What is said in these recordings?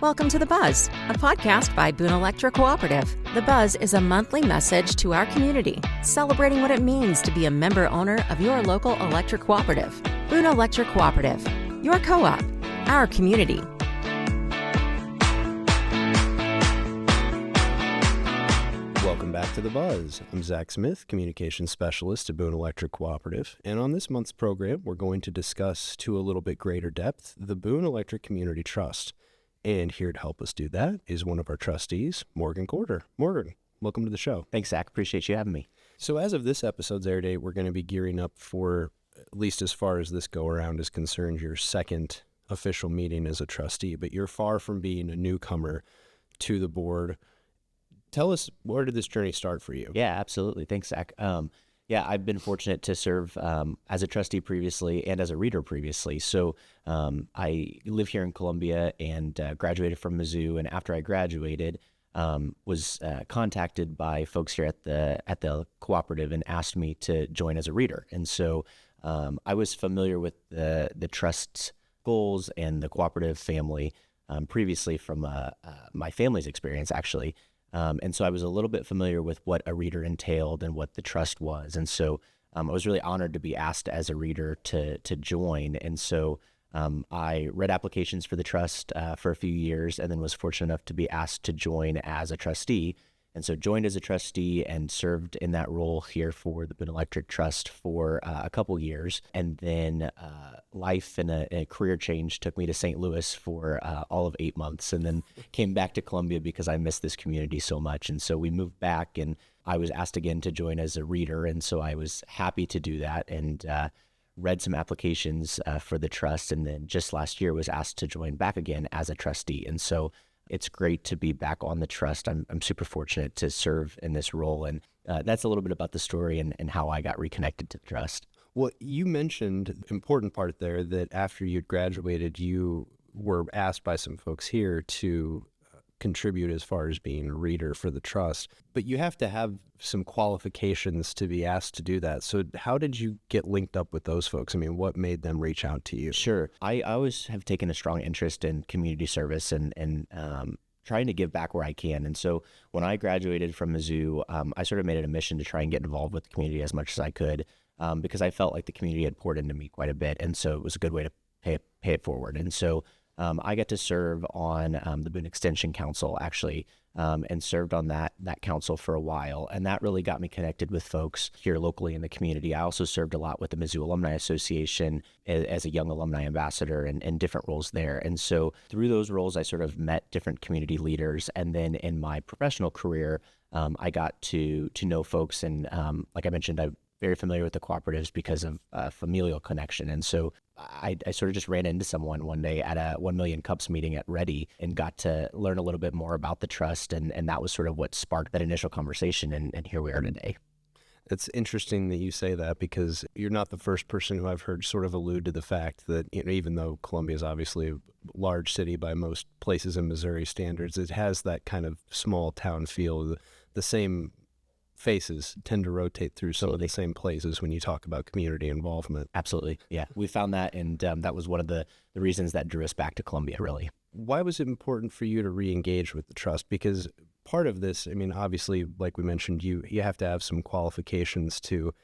Welcome to The Buzz, a podcast by Boone Electric Cooperative. The Buzz is a monthly message to our community, celebrating what it means to be a member owner of your local electric cooperative. Boone Electric Cooperative, your co-op, our community. Welcome back to The Buzz. I'm Zach Smith, Communications Specialist at Boone Electric Cooperative, and on this month's program, we're going to discuss to a little bit greater depth the Boone Electric Community Trust. And here to help us do that is one of our trustees, Morgan Corder. Morgan, welcome to the show. Thanks, Zach. Appreciate you having me. So as of this episode's air date, we're going to be gearing up for, at least as far as this go-around is concerned, your second official meeting as a trustee, but you're far from being a newcomer to the board. Tell us, where did this journey start for you? Yeah, absolutely. Thanks, Zach. I've been fortunate to serve as a trustee previously and as a reader previously. So I live here in Columbia and graduated from Mizzou. And after I graduated, was contacted by folks here at the cooperative and asked me to join as a reader. And so I was familiar with the trust's goals and the cooperative family previously from my family's experience, actually. And so I was a little bit familiar with what a reader entailed and what the trust was. And so I was really honored to be asked as a reader to join. And so I read applications for the trust for a few years and then was fortunate enough to be asked to join as a trustee. And so joined as a trustee and served in that role here for the Boone Electric Trust for a couple years. And then life and a career change took me to St. Louis for all of 8 months, and then came back to Columbia because I missed this community so much. And so we moved back, and I was asked again to join as a reader. And so I was happy to do that and read some applications for the trust. And then just last year was asked to join back again as a trustee. And so it's great to be back on the trust. I'm super fortunate to serve in this role. And that's a little bit about the story and how I got reconnected to the trust. Well, you mentioned an important part there that after you'd graduated, you were asked by some folks here to contribute as far as being a reader for the trust. But you have to have some qualifications to be asked to do that. So how did you get linked up with those folks? I mean, what made them reach out to you? Sure. I always have taken a strong interest in community service and trying to give back where I can. And so when I graduated from Mizzou, I sort of made it a mission to try and get involved with the community as much as I could because I felt like the community had poured into me quite a bit. And so it was a good way to pay it forward. And so I got to serve on the Boone Extension Council, actually, and served on that council for a while. And that really got me connected with folks here locally in the community. I also served a lot with the Mizzou Alumni Association as a young alumni ambassador and different roles there. And so through those roles, I sort of met different community leaders. And then in my professional career, I got to know folks. And like I mentioned, I'm very familiar with the cooperatives because of familial connection. And so I sort of just ran into someone one day at a 1 Million Cups meeting at Ready and got to learn a little bit more about the trust. And that was sort of what sparked that initial conversation. And here we are today. It's interesting that you say that because you're not the first person who I've heard sort of allude to the fact that, you know, even though Columbia is obviously a large city by most places in Missouri standards, it has that kind of small town feel. The same faces tend to rotate through some of the same places when you talk about community involvement. Absolutely. Yeah, we found that, and that was one of the reasons that drew us back to Columbia, really. Why was it important for you to re-engage with the trust? Because part of this, I mean, obviously, like we mentioned, you have to have some qualifications to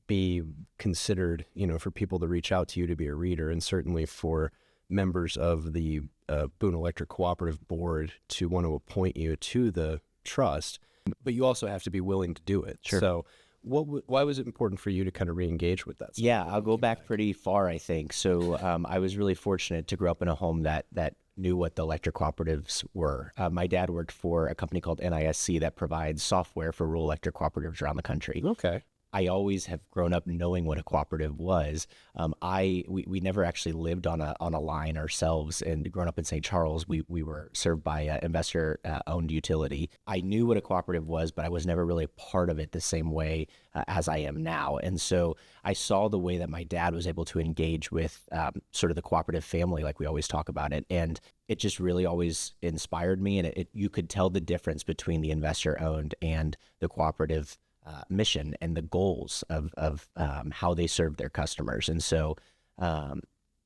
be considered, you know, for people to reach out to you to be a reader, and certainly for members of the Boone Electric Cooperative Board to want to appoint you to the trust. But you also have to be willing to do it. Sure. So why was it important for you to kind of re-engage with that? Yeah, I'll go back pretty far, I think. So I was really fortunate to grow up in a home that knew what the electric cooperatives were. My dad worked for a company called NISC that provides software for rural electric cooperatives around the country. Okay. I always have grown up knowing what a cooperative was. We never actually lived on a line ourselves, and growing up in St. Charles, we were served by an investor owned utility. I knew what a cooperative was, but I was never really part of it the same way as I am now. And so I saw the way that my dad was able to engage with sort of the cooperative family, like we always talk about it, and it just really always inspired me. And you could tell the difference between the investor owned and the cooperative mission and the goals of how they serve their customers. And so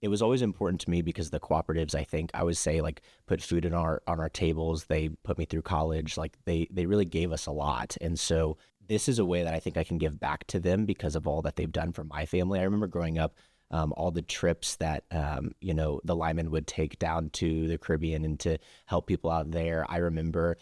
it was always important to me because the cooperatives, I think, I always say, like, put food on our tables. They put me through college. Like, they really gave us a lot. And so this is a way that I think I can give back to them because of all that they've done for my family. I remember growing up, all the trips that, the linemen would take down to the Caribbean and to help people out there. I remember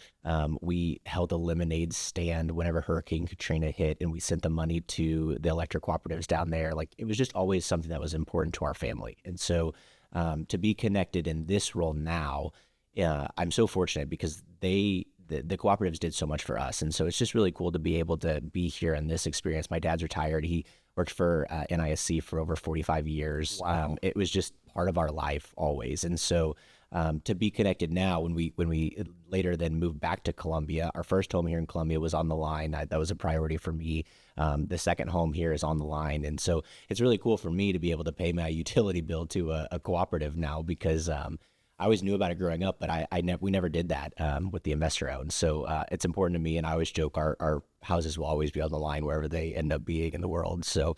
we held a lemonade stand whenever Hurricane Katrina hit, and we sent the money to the electric cooperatives down there. Like, it was just always something that was important to our family. And so to be connected in this role now, I'm so fortunate because the cooperatives did so much for us. And so it's just really cool to be able to be here in this experience. My dad's retired. He worked for NISC for over 45 years. Wow. It was just part of our life always. And so to be connected now, when we later then moved back to Columbia, our first home here in Columbia was on the line. That was a priority for me. The second home here is on the line. And so it's really cool for me to be able to pay my utility bill to a cooperative now because I always knew about it growing up, but we never did that with the investor out. And so it's important to me. And I always joke our houses will always be on the line wherever they end up being in the world. So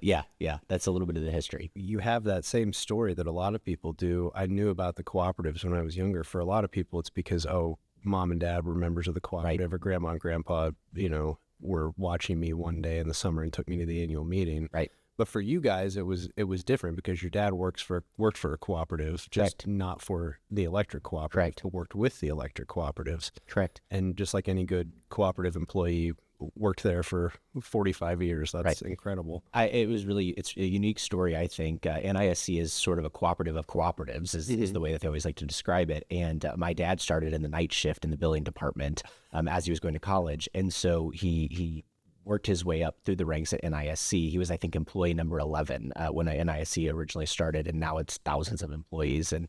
yeah, that's a little bit of the history. You have that same story that a lot of people do. I knew about the cooperatives when I was younger. For a lot of people, it's because, mom and dad were members of the cooperative, or grandma and grandpa, were watching me one day in the summer and took me to the annual meeting. Right. But for you guys, it was different because your dad worked for a cooperative, just not for the electric cooperative. Correct. He worked with the electric cooperatives. Correct. And just like any good cooperative employee, worked there for 45 years. That's incredible. It's a unique story, I think. NISC is sort of a cooperative of cooperatives, is the way that they always like to describe it. And my dad started in the night shift in the billing department as he was going to college. And so he worked his way up through the ranks at NISC. He was, I think, employee number 11 when NISC originally started, and now it's thousands of employees. And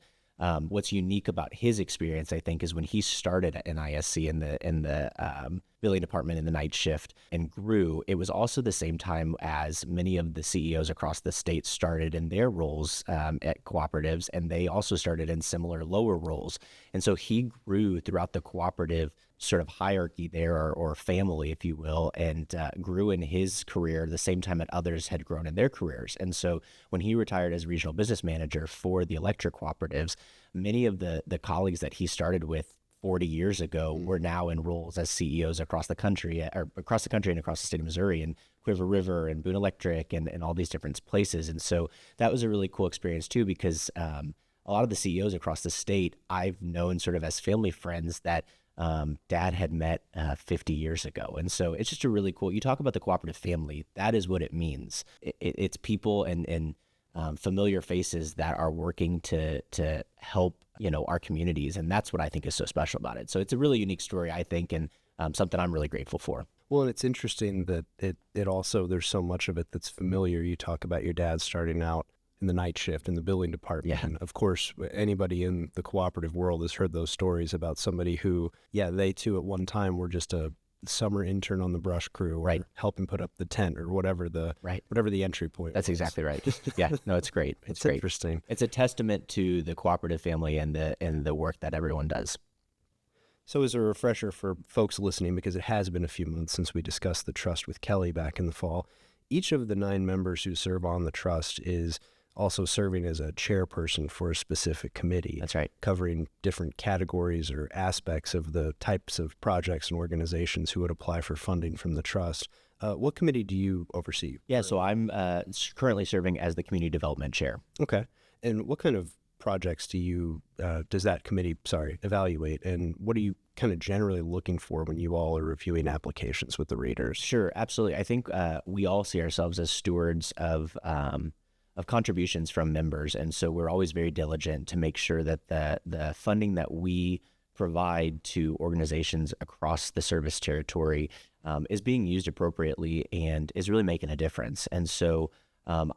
what's unique about his experience, I think, is when he started at NISC in the billing department in the night shift and grew, it was also the same time as many of the CEOs across the state started in their roles at cooperatives, and they also started in similar lower roles. And so he grew throughout the cooperative sort of hierarchy there, or family, if you will, and grew in his career the same time that others had grown in their careers. And so when he retired as regional business manager for the electric cooperatives, many of the colleagues that he started with 40 years ago were now in roles as CEOs across the country and across the state of Missouri, and Quiver River and Boone Electric and all these different places. And so that was a really cool experience too, because a lot of the CEOs across the state I've known sort of as family friends that Dad had met 50 years ago. And so it's just a really cool, you talk about the cooperative family, that is what it means. It's people and familiar faces that are working to help, our communities. And that's what I think is so special about it. So it's a really unique story, I think, and something I'm really grateful for. Well, and it's interesting that it also, there's so much of it that's familiar. You talk about your dad starting out in the night shift in the billing department. Yeah. And of course, anybody in the cooperative world has heard those stories about somebody who, they too at one time were just a summer intern on the brush crew, or helping put up the tent, or whatever the entry point That's was. exactly right. Yeah, no, it's great. It's great. Interesting. It's a testament to the cooperative family and the work that everyone does. So as a refresher for folks listening, because it has been a few months since we discussed the trust with Kelly back in the fall, each of the 9 members who serve on the trust is also serving as a chairperson for a specific committee. That's right. Covering different categories or aspects of the types of projects and organizations who would apply for funding from the trust. What committee do you oversee? Yeah, so I'm currently serving as the community development chair. Okay. And what kind of projects does that committee evaluate, and what are you kind of generally looking for when you all are reviewing applications with the readers? Sure, absolutely. I think we all see ourselves as stewards of contributions from members, and so we're always very diligent to make sure that the funding that we provide to organizations across the service territory is being used appropriately and is really making a difference. And so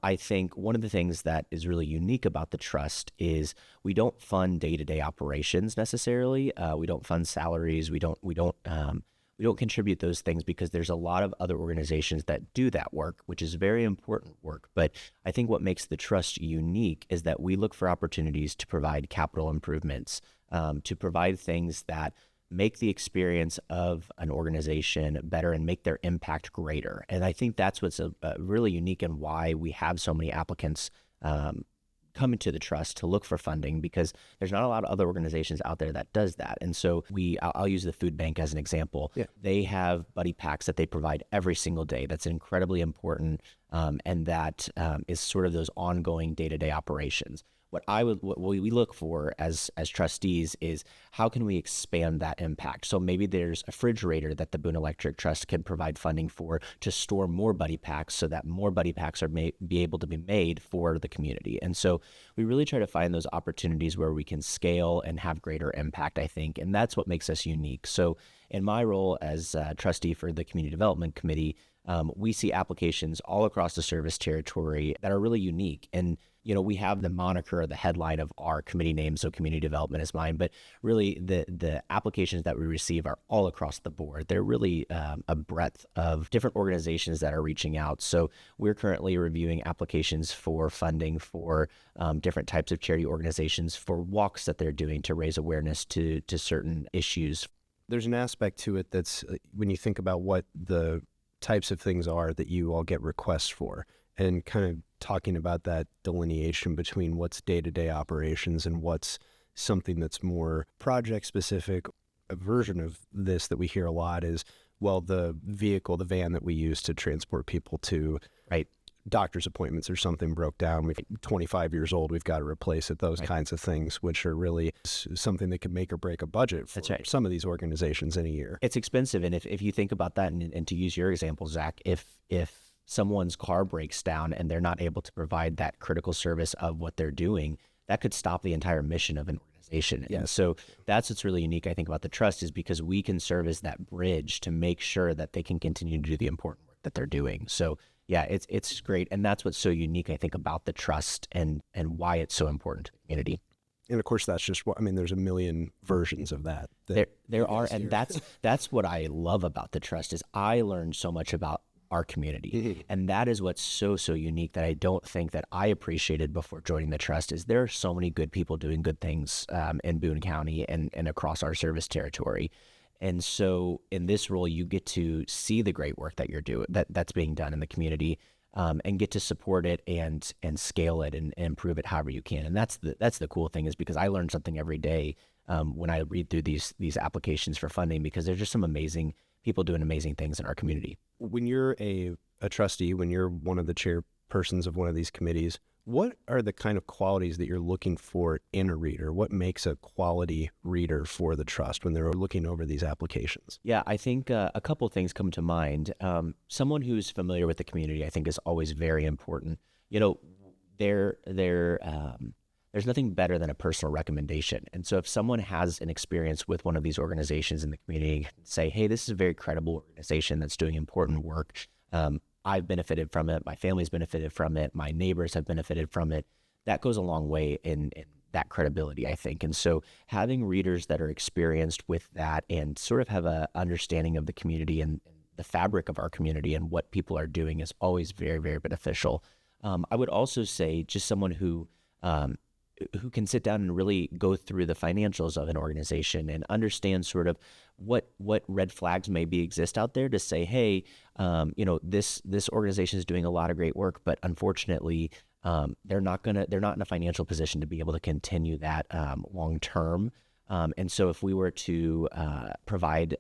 I think one of the things that is really unique about the trust is we don't fund day-to-day operations necessarily. We don't fund salaries. We don't contribute those things because there's a lot of other organizations that do that work, which is very important work. But I think what makes the trust unique is that we look for opportunities to provide capital improvements, to provide things that make the experience of an organization better and make their impact greater. And I think that's what's really unique and why we have so many applicants come into the trust to look for funding, because there's not a lot of other organizations out there that does that. And so I'll use the food bank as an example. Yeah. They have buddy packs that they provide every single day. That's incredibly important. And that is sort of those ongoing day-to-day operations. What we look for as trustees is how can we expand that impact? So maybe there's a refrigerator that the Boone Electric Trust can provide funding for to store more buddy packs, so that more buddy packs are be able to be made for the community. And so we really try to find those opportunities where we can scale and have greater impact, I think, and that's what makes us unique. So in my role as trustee for the Community Development Committee, we see applications all across the service territory that are really unique. And we have the moniker or the headline of our committee name, so community development is mine, but really the applications that we receive are all across the board. They're really a breadth of different organizations that are reaching out. So we're currently reviewing applications for funding for different types of charity organizations for walks that they're doing to raise awareness to certain issues. There's an aspect to it that's when you think about what the types of things are that you all get requests for, and kind of talking about that delineation between what's day-to-day operations and what's something that's more project-specific. A version of this that we hear a lot is, well, the van that we use to transport people to doctor's appointments or something broke down. We're 25 years old, we've got to replace it, those kinds of things, which are really something that can make or break a budget for some of these organizations in a year. It's expensive. And if you think about that, and to use your example, Zach, if someone's car breaks down and they're not able to provide that critical service of what they're doing, that could stop the entire mission of an organization. Yes. And so that's what's really unique, I think, about the trust, is because we can serve as that bridge to make sure that they can continue to do the important work that they're doing. So yeah, it's great. And that's what's so unique, I think, about the trust and why it's so important to the community. And of course, that's just there's a million versions of that. There are, and that's what I love about the trust, is I learned so much about our community. Mm-hmm. And that is what's so unique that I don't think that I appreciated before joining the trust, is there are so many good people doing good things in Boone County and across our service territory. And so in this role, you get to see the great work that you're doing, that's being done in the community, and get to support it and scale it and improve it however you can. And that's the cool thing, is because I learn something every day when I read through these applications for funding, because there's just some amazing people doing amazing things in our community. When you're a trustee, when you're one of the chairpersons of one of these committees, what are the kind of qualities that you're looking for in a reader? What makes a quality reader for the trust when they're looking over these applications? Yeah, I think a couple of things come to mind. Someone who's familiar with the community, I think, is always very important. There's nothing better than a personal recommendation. And so if someone has an experience with one of these organizations in the community, say, hey, this is a very credible organization that's doing important work. I've benefited from it. My family's benefited from it. My neighbors have benefited from it. That goes a long way in that credibility, I think. And so having readers that are experienced with that and sort of have a understanding of the community and the fabric of our community and what people are doing is always very, very beneficial. I would also say just someone who can sit down and really go through the financials of an organization and understand sort of what red flags maybe exist out there to say, hey, this organization is doing a lot of great work, but unfortunately, they're not in a financial position to be able to continue that long term. And so if we were to provide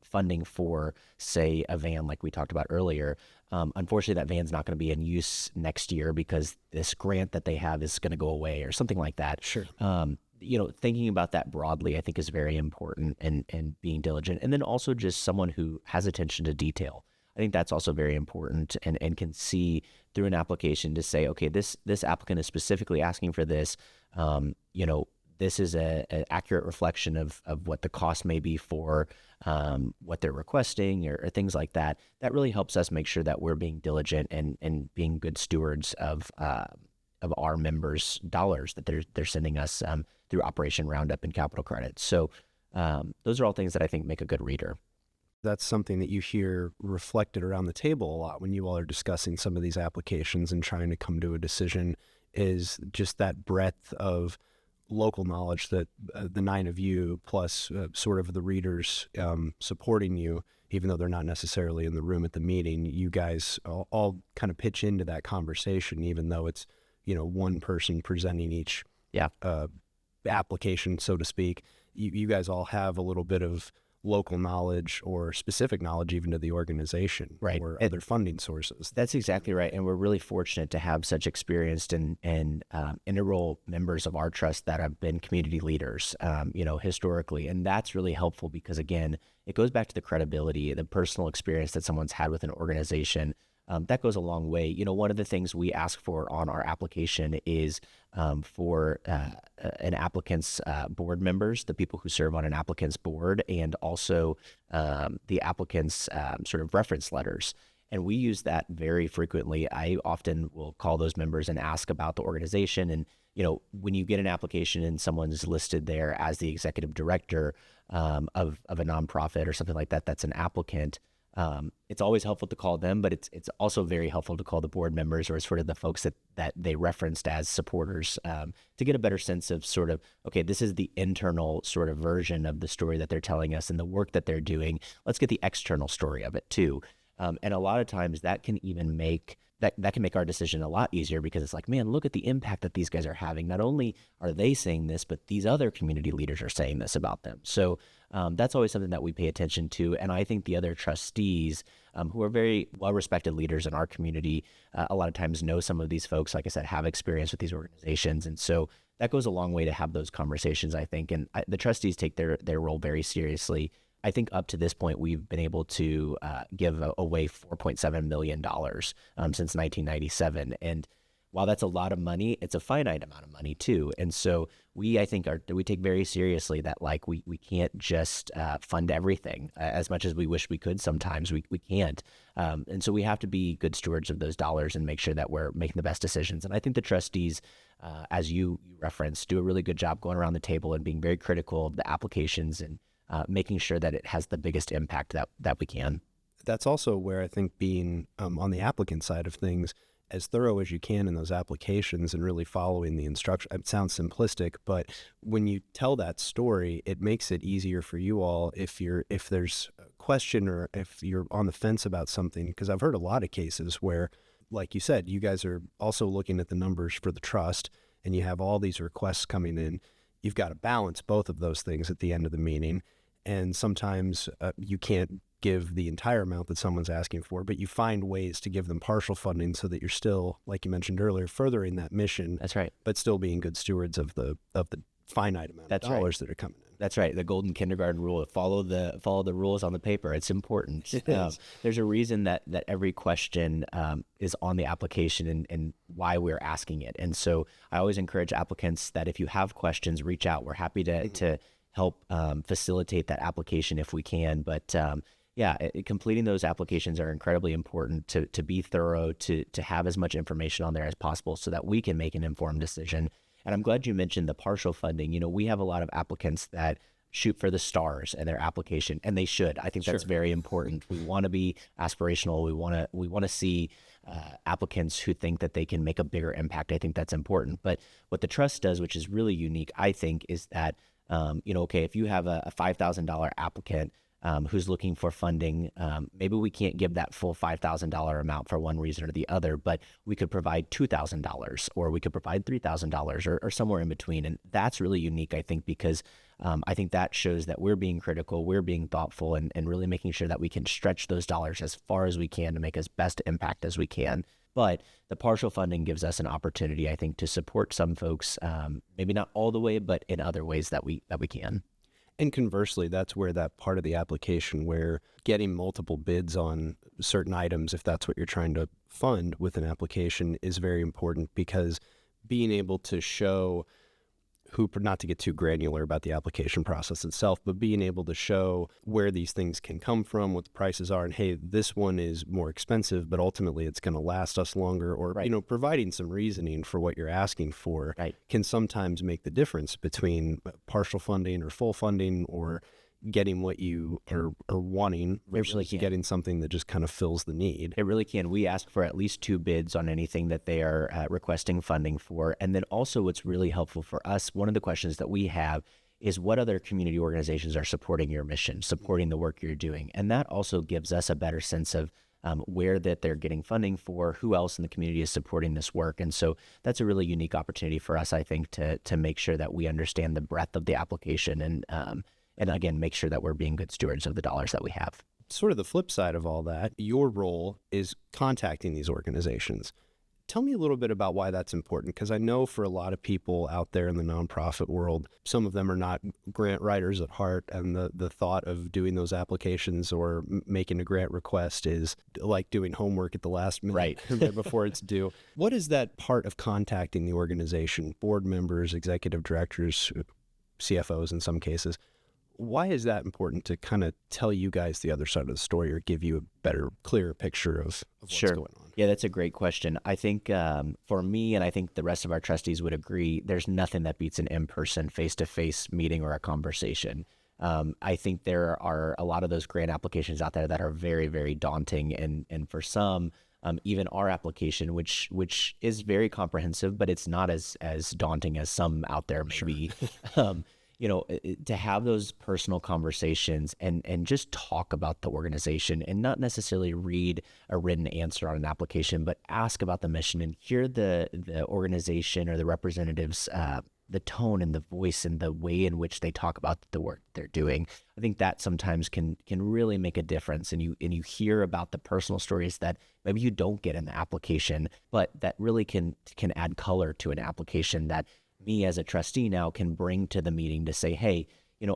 funding for, say, a van like we talked about earlier, unfortunately that van's not going to be in use next year because this grant that they have is going to go away or something like that. Sure. Thinking about that broadly, I think, is very important, and being diligent. And then also just someone who has attention to detail. I think that's also very important, and can see through an application to say, okay, this applicant is specifically asking for this. This is an accurate reflection of what the cost may be for what they're requesting or things like that. That really helps us make sure that we're being diligent and being good stewards of our members' dollars that they're sending us through Operation Roundup and Capital Credit. So those are all things that I think make a good reader. That's something that you hear reflected around the table a lot when you all are discussing some of these applications and trying to come to a decision, is just that breadth of local knowledge that the nine of you plus sort of the readers supporting you, even though they're not necessarily in the room at the meeting, you guys all kind of pitch into that conversation, even though it's one person presenting each Yeah. application, so to speak. You guys all have a little bit of local knowledge or specific knowledge even to the organization, Right. or other funding sources. That's exactly right. And we're really fortunate to have such experienced and integral members of our trust that have been community leaders, historically. And that's really helpful because, again, it goes back to the credibility, the personal experience that someone's had with an organization. That goes a long way. One of the things we ask for on our application is for an applicant's board members, the people who serve on an applicant's board, and also the applicant's sort of reference letters. And we use that very frequently. I often will call those members and ask about the organization. And, when you get an application and someone's listed there as the executive director of a nonprofit or something like that, that's an applicant. It's always helpful to call them, but it's also very helpful to call the board members or sort of the folks that they referenced as supporters to get a better sense of sort of, okay, this is the internal sort of version of the story that they're telling us and the work that they're doing. Let's get the external story of it too. And a lot of times that can even make that can make our decision a lot easier because it's like, man, look at the impact that these guys are having. Not only are they saying this, but these other community leaders are saying this about them. So that's always something that we pay attention to. And I think the other trustees who are very well-respected leaders in our community, a lot of times know some of these folks, like I said, have experience with these organizations. And so that goes a long way to have those conversations, I think. And the trustees take their role very seriously. I think up to this point, we've been able to give away $4.7 million since 1997. And while that's a lot of money, it's a finite amount of money too. And so we take very seriously that we can't just fund everything as much as we wish we could. Sometimes we can't. And so we have to be good stewards of those dollars and make sure that we're making the best decisions. And I think the trustees, as you referenced, do a really good job going around the table and being very critical of the applications and making sure that it has the biggest impact that we can. That's also where I think being on the applicant side of things, as thorough as you can in those applications and really following the instruction. It sounds simplistic, but when you tell that story, it makes it easier for you all if there's a question or if you're on the fence about something. Because I've heard a lot of cases where, like you said, you guys are also looking at the numbers for the trust and you have all these requests coming in. You've got to balance both of those things at the end of the meeting. And sometimes you can't give the entire amount that someone's asking for, but you find ways to give them partial funding so that you're still, like you mentioned earlier, furthering that mission. That's right. But still being good stewards of the finite amount of dollars that are coming in. That's right. The golden kindergarten rule: follow the rules on the paper. It's important. There's a reason that every question is on the application and why we're asking it. And so I always encourage applicants that if you have questions, reach out. We're happy to help facilitate that application if we can. But completing those applications are incredibly important to be thorough, to have as much information on there as possible so that we can make an informed decision. And I'm glad you mentioned the partial funding. We have a lot of applicants that shoot for the stars in their application, and they should. I think that's very important. We want to be aspirational. We want to see applicants who think that they can make a bigger impact. I think that's important. But what the trust does, which is really unique, I think, is that if you have a $5,000 applicant who's looking for funding, maybe we can't give that full $5,000 amount for one reason or the other, but we could provide $2,000 or we could provide $3,000 or somewhere in between. And that's really unique, I think, because I think that shows that we're being critical, we're being thoughtful, and really making sure that we can stretch those dollars as far as we can to make as best impact as we can. But the partial funding gives us an opportunity, I think, to support some folks, maybe not all the way, but in other ways that we can. And conversely, that's where that part of the application where getting multiple bids on certain items, if that's what you're trying to fund with an application, is very important, because being able to show not to get too granular about the application process itself, but being able to show where these things can come from, what the prices are, and hey, this one is more expensive, but ultimately it's going to last us longer, or providing some reasoning for what you're asking for can sometimes make the difference between partial funding or full funding, or getting what you are wanting versus getting something that just kind of fills the need. It really can. We ask for at least 2 bids on anything that they are requesting funding for. And then also what's really helpful for us, one of the questions that we have is what other community organizations are supporting your mission, supporting the work you're doing. And that also gives us a better sense of where that they're getting funding for, who else in the community is supporting this work. And so that's a really unique opportunity for us, I think, to make sure that we understand the breadth of the application and again, make sure that we're being good stewards of the dollars that we have. Sort of the flip side of all that, your role is contacting these organizations. Tell me a little bit about why that's important, because I know for a lot of people out there in the nonprofit world, some of them are not grant writers at heart, and the thought of doing those applications or making a grant request is like doing homework at the last minute, right, right before it's due. What is that part of contacting the organization, board members, executive directors, CFOs in some cases? Why is that important to kind of tell you guys the other side of the story or give you a better, clearer picture of what's Sure. going on? Yeah, that's a great question. I think for me, and I think the rest of our trustees would agree, there's nothing that beats an in-person, face-to-face meeting or a conversation. I think there are a lot of those grant applications out there that are very, very daunting. And for some, even our application, which is very comprehensive, but it's not as daunting as some out there maybe. To have those personal conversations and just talk about the organization and not necessarily read a written answer on an application, but ask about the mission and hear the organization or the representatives, the tone and the voice and the way in which they talk about the work they're doing. I think that sometimes can really make a difference. And you hear about the personal stories that maybe you don't get in the application, but that really can add color to an application that me as a trustee now can bring to the meeting to say, hey,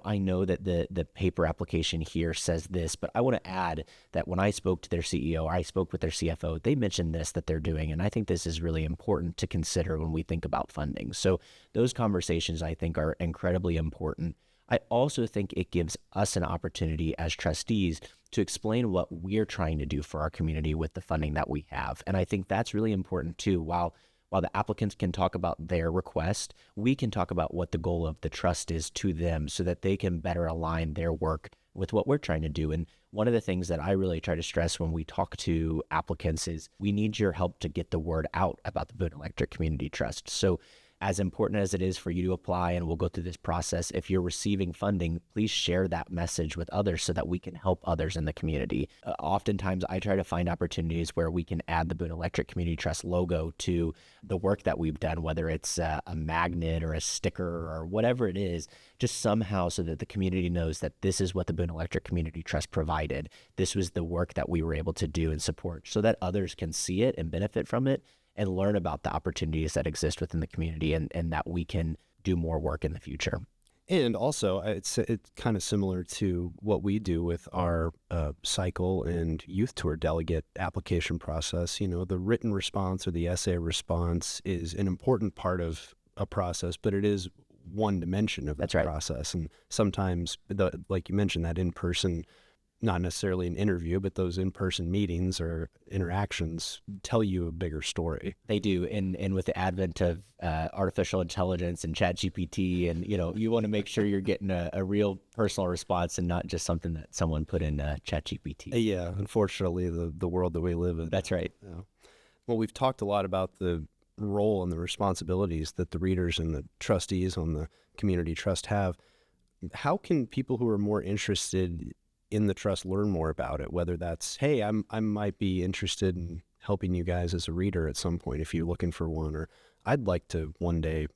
I know that the paper application here says this, but I want to add that when I spoke to their CEO, or I spoke with their CFO, they mentioned this that they're doing. And I think this is really important to consider when we think about funding. So those conversations, I think, are incredibly important. I also think it gives us an opportunity as trustees to explain what we're trying to do for our community with the funding that we have. And I think that's really important too. While the applicants can talk about their request, we can talk about what the goal of the trust is to them so that they can better align their work with what we're trying to do. And one of the things that I really try to stress when we talk to applicants is we need your help to get the word out about the Boone Electric Community Trust. So as important as it is for you to apply, and we'll go through this process, if you're receiving funding, please share that message with others so that we can help others in the community. Oftentimes, I try to find opportunities where we can add the Boone Electric Community Trust logo to the work that we've done, whether it's a magnet or a sticker or whatever it is, just somehow so that the community knows that this is what the Boone Electric Community Trust provided. This was the work that we were able to do and support so that others can see it and benefit from it and learn about the opportunities that exist within the community and that we can do more work in the future. And also, it's kind of similar to what we do with our cycle and youth tour delegate application process. The written response or the essay response is an important part of a process, but it is one dimension of that process. And sometimes, like you mentioned, that in-person, not necessarily an interview, but those in-person meetings or interactions tell you a bigger story. They do. And with the advent of artificial intelligence and ChatGPT, and you want to make sure you're getting a real personal response and not just something that someone put in ChatGPT. Yeah, unfortunately, the world that we live in. That's right. Yeah. Well, we've talked a lot about the role and the responsibilities that the readers and the trustees on the community trust have. How can people who are more interested in the trust learn more about it, whether that's, hey, I might be interested in helping you guys as a reader at some point if you're looking for one, or I'd like to one day,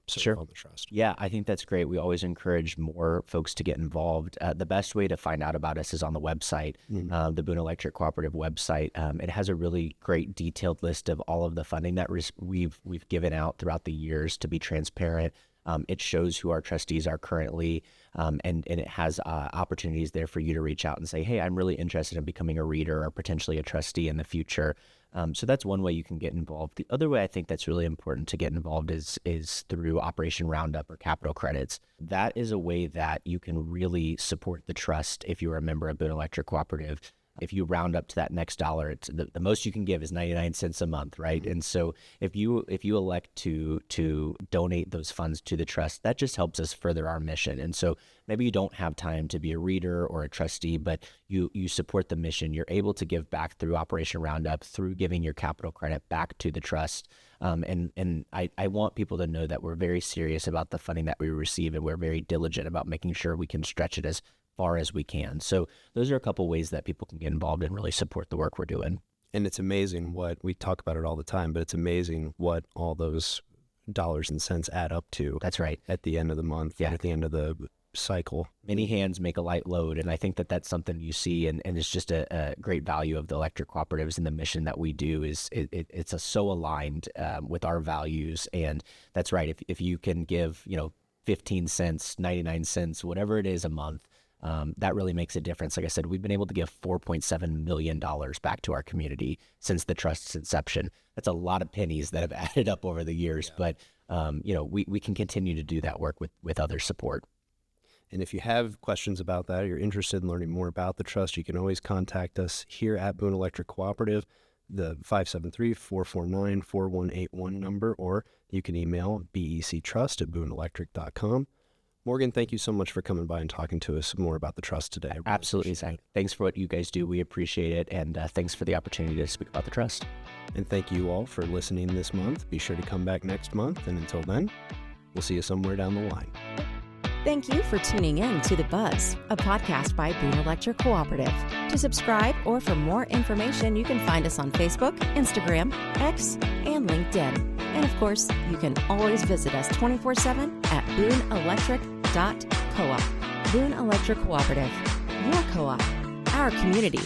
serve on the trust. Yeah, I think that's great. We always encourage more folks to get involved. The best way to find out about us is on the website, the Boone Electric Cooperative website. It has a really great detailed list of all of the funding that we've given out throughout the years to be transparent. It shows who our trustees are currently, and it has opportunities there for you to reach out and say, hey, I'm really interested in becoming a reader or potentially a trustee in the future. So that's one way you can get involved. The other way I think that's really important to get involved is through Operation Roundup or capital credits. That is a way that you can really support the trust if you're a member of Boone Electric Cooperative. If you round up to that next dollar, it's the most you can give is 99 cents a month, right? Mm-hmm. And so if you elect to donate those funds to the trust, that just helps us further our mission. And so maybe you don't have time to be a reader or a trustee, but you support the mission. You're able to give back through Operation Roundup, through giving your capital credit back to the trust. And I want people to know that we're very serious about the funding that we receive, and we're very diligent about making sure we can stretch it as far as we can. So those are a couple ways that people can get involved and really support the work we're doing. And it's amazing what we talk about it all the time, but it's amazing what all those dollars and cents add up to. That's right. At the end of the month, Yeah. at the end of the cycle. Many hands make a light load, and I think that that's something you see, and it's just a great value of the electric cooperatives and the mission that we do is it's so aligned with our values. And that's right. If you can give 15 cents, 99 cents, whatever it is a month, that really makes a difference. Like I said, we've been able to give $4.7 million back to our community since the trust's inception. That's a lot of pennies that have added up over the years, but we can continue to do that work with other support. And if you have questions about that, or you're interested in learning more about the trust, you can always contact us here at Boone Electric Cooperative, the 573-449-4181 number, or you can email bectrust@booneelectric.com. Morgan, thank you so much for coming by and talking to us more about the trust today. Really Absolutely, Zach. Thanks for what you guys do. We appreciate it, and thanks for the opportunity to speak about the trust. And thank you all for listening this month. Be sure to come back next month, and until then, we'll see you somewhere down the line. Thank you for tuning in to The Buzz, a podcast by Boone Electric Cooperative. To subscribe or for more information, you can find us on Facebook, Instagram, X, and LinkedIn. And of course, you can always visit us 24/7 at booneelectric.coop. Boone Electric Cooperative, your co-op, our community.